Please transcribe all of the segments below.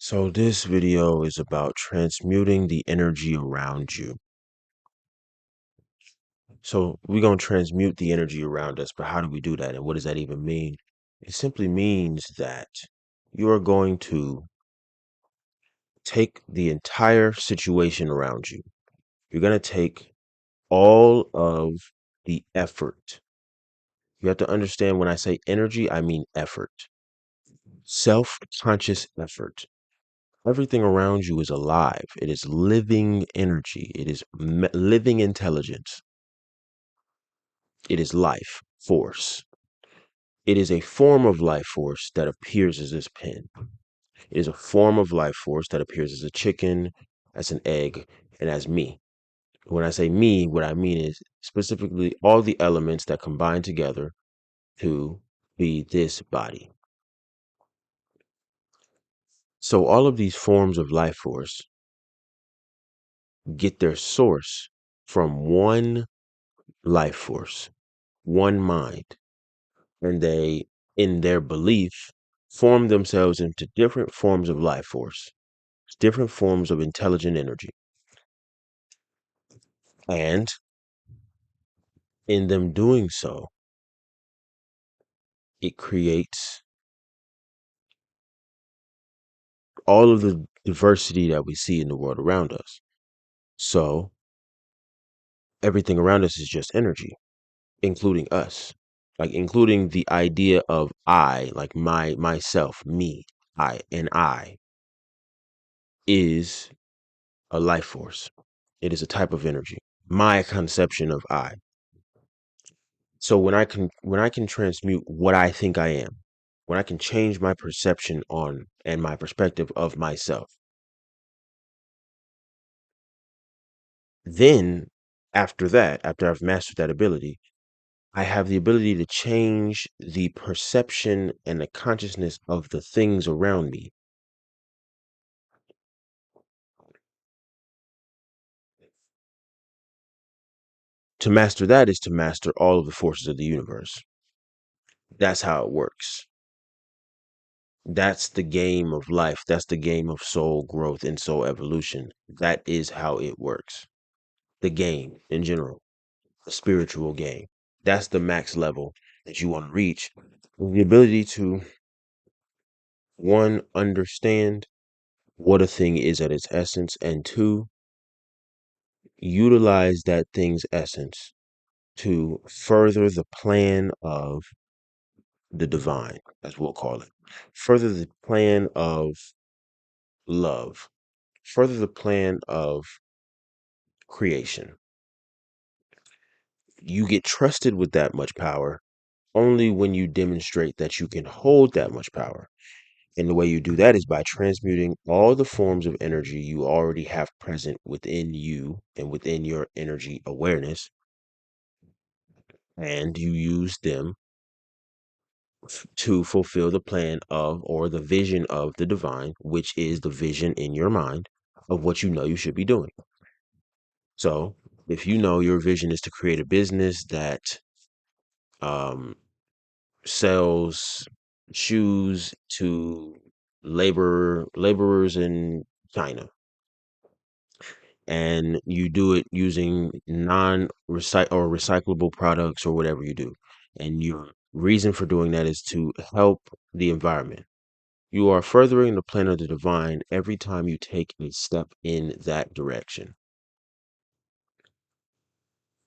So this video is about transmuting the energy around you. So we're going to transmute the energy around us, but how do we do that? And what does that even mean? It simply means that you are going to take the entire situation around you. You're going to take all of the effort. You have to understand when I say energy, I mean effort, self-conscious effort. Everything around you is alive. It is living energy. It is living intelligence. It is life force. It is a form of life force that appears as this pen. It is a form of life force that appears as a chicken, as an egg, and as me. When I say me, what I mean is specifically all the elements that combine together to be this body. So all of these forms of life force get their source from one life force, one mind, and they, in their belief, form themselves into different forms of life force, different forms of intelligent energy. And in them doing so, it creates all of the diversity that we see in the world around us. So everything around us is just energy, including us, like including the idea of I, like myself, me, I is a life force. It is a type of energy. My conception of I. So when I can transmute what I think I am, when I can change my perception on and my perspective of myself, then after that, after I've mastered that ability, I have the ability to change the perception and the consciousness of the things around me. To master that is to master all of the forces of the universe. That's how it works. That's the game of life. That's the game of soul growth and soul evolution. That is how it works. The game in general, the spiritual game. That's the max level that you want to reach. The ability to, one, understand what a thing is at its essence, and two, utilize that thing's essence to further the plan of the divine, as we'll call it. Further the plan of love. Further the plan of creation. You get trusted with that much power only when you demonstrate that you can hold that much power. And the way you do that is by transmuting all the forms of energy you already have present within you and within your energy awareness. And you use them to fulfill the plan of or the vision of the divine, which is the vision in your mind of what you know you should be doing. So if you know your vision is to create a business that um, sells shoes to laborers in China, and you do it using recyclable products or whatever you do, and your reason for doing that is to help the environment. You are furthering the plan of the divine every time you take a step in that direction.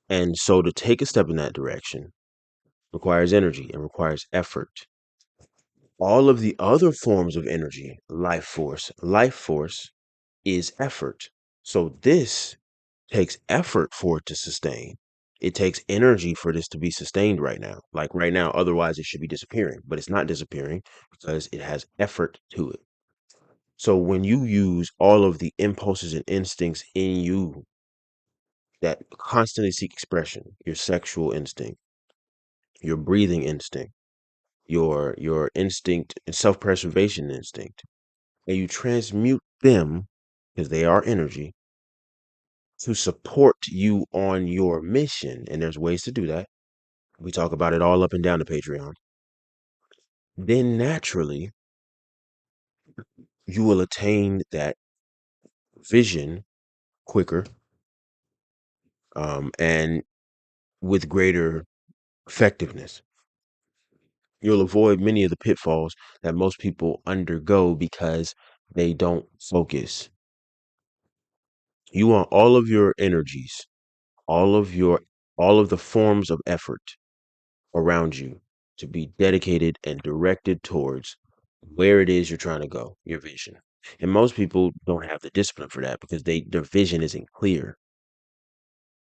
And so to take a step in that direction requires energy and requires effort. All of the other forms of energy, life force is effort. So this takes effort for it to sustain. It takes energy for this to be sustained right now. Like right now, otherwise it should be disappearing, but it's not disappearing because it has effort to it. So when you use all of the impulses and instincts in you that constantly seek expression, your sexual instinct, your breathing instinct, your instinct and self-preservation instinct, and you transmute them because they are energy to support you on your mission. And there's ways to do that. We talk about it all up and down the Patreon. Then naturally, you will attain that vision quicker, and with greater effectiveness. You'll avoid many of the pitfalls that most people undergo because they don't focus. You want all of your energies, all of your all of the forms of effort around you to be dedicated and directed towards where it is you're trying to go, your vision. And most people don't have the discipline for that because their vision isn't clear.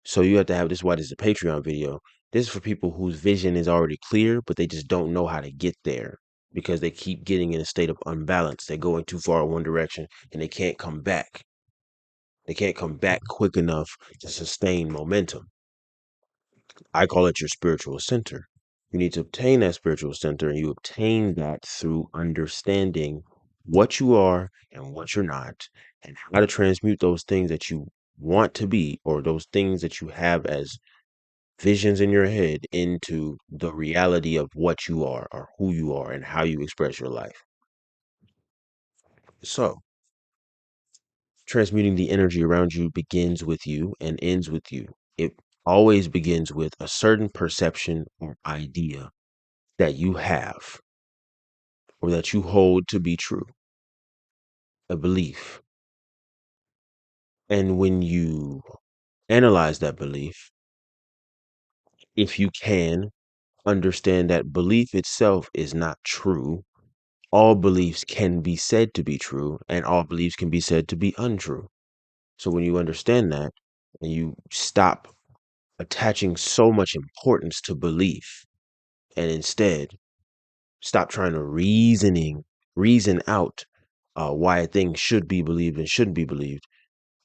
So you have to have this is why this is a Patreon video. This is for people whose vision is already clear, but they just don't know how to get there because they keep getting in a state of unbalance. They're going too far in one direction and they can't come back. They can't come back quick enough to sustain momentum. I call it your spiritual center. You need to obtain that spiritual center, and you obtain that through understanding what you are and what you're not, and how to transmute those things that you want to be or those things that you have as visions in your head into the reality of what you are or who you are and how you express your life. So, transmuting the energy around you begins with you and ends with you. It always begins with a certain perception or idea that you have or that you hold to be true, a belief. And when you analyze that belief, if you can understand that belief itself is not true, all beliefs can be said to be true, and all beliefs can be said to be untrue. So when you understand that and you stop attaching so much importance to belief and instead stop trying to reason out why a thing should be believed and shouldn't be believed,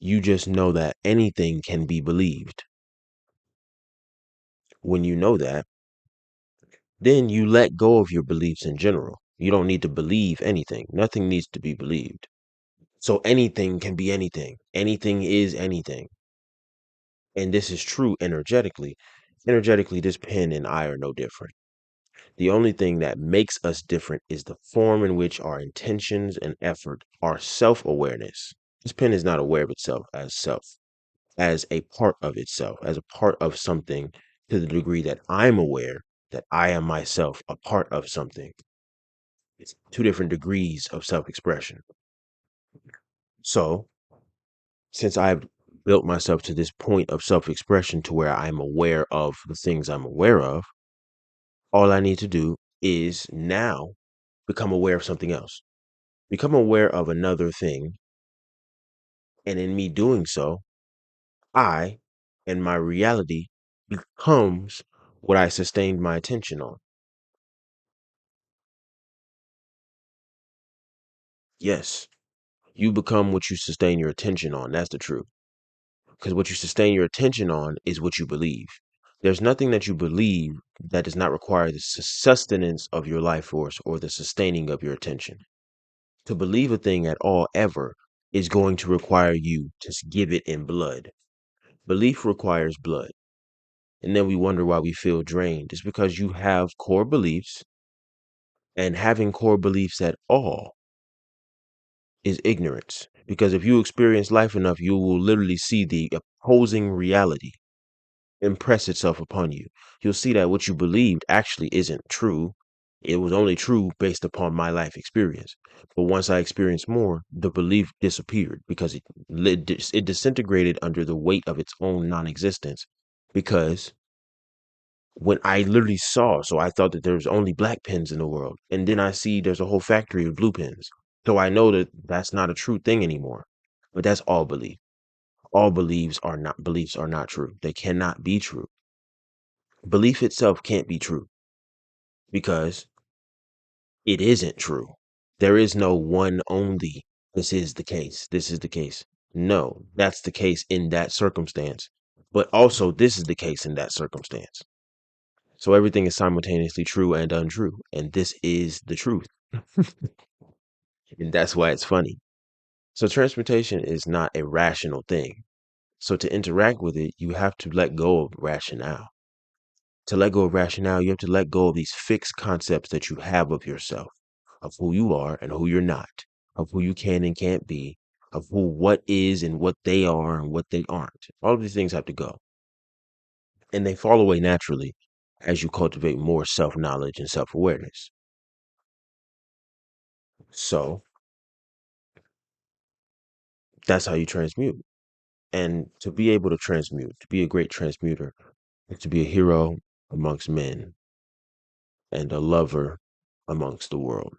you just know that anything can be believed. When you know that, then you let go of your beliefs in general. You don't need to believe anything. Nothing needs to be believed. So anything can be anything. Anything is anything. And this is true energetically. Energetically, this pen and I are no different. The only thing that makes us different is the form in which our intentions and effort are self awareness. This pen is not aware of itself, as a part of itself, as a part of something to the degree that I'm aware that I am myself a part of something. It's two different degrees of self expression. So, since I've built myself to this point of self expression to where I'm aware of the things I'm aware of, all I need to do is now become aware of something else, become aware of another thing. And in me doing so, I and my reality becomes what I sustained my attention on. Yes, you become what you sustain your attention on. That's the truth. Because what you sustain your attention on is what you believe. There's nothing that you believe that does not require the sustenance of your life force or the sustaining of your attention. To believe a thing at all ever is going to require you to give it in blood. Belief requires blood. And then we wonder why we feel drained. It's because you have core beliefs, and having core beliefs at all is ignorance. Because if you experience life enough, you will literally see the opposing reality impress itself upon you. You'll see that what you believed actually isn't true. It was only true based upon my life experience. But once I experienced more, the belief disappeared because it disintegrated under the weight of its own non-existence. Because when I literally saw, so I thought that there was only black pens in the world, and then I see there's a whole factory of blue pens. So I know that that's not a true thing anymore. But that's all belief. All beliefs are not true. They cannot be true. Belief itself can't be true because it isn't true. There is no one only. This is the case. This is the case. No, that's the case in that circumstance. But also, this is the case in that circumstance. So everything is simultaneously true and untrue. And this is the truth. And that's why it's funny. So transmutation is not a rational thing. So to interact with it, you have to let go of rationale. To let go of rationale, you have to let go of these fixed concepts that you have of yourself, of who you are and who you're not. of who you can and can't be, of who what is and what they are and what they aren't. All of these things have to go. And they fall away naturally as you cultivate more self-knowledge and self-awareness. So that's how you transmute. And to be able to transmute, to be a great transmuter, is to be a hero amongst men and a lover amongst the world.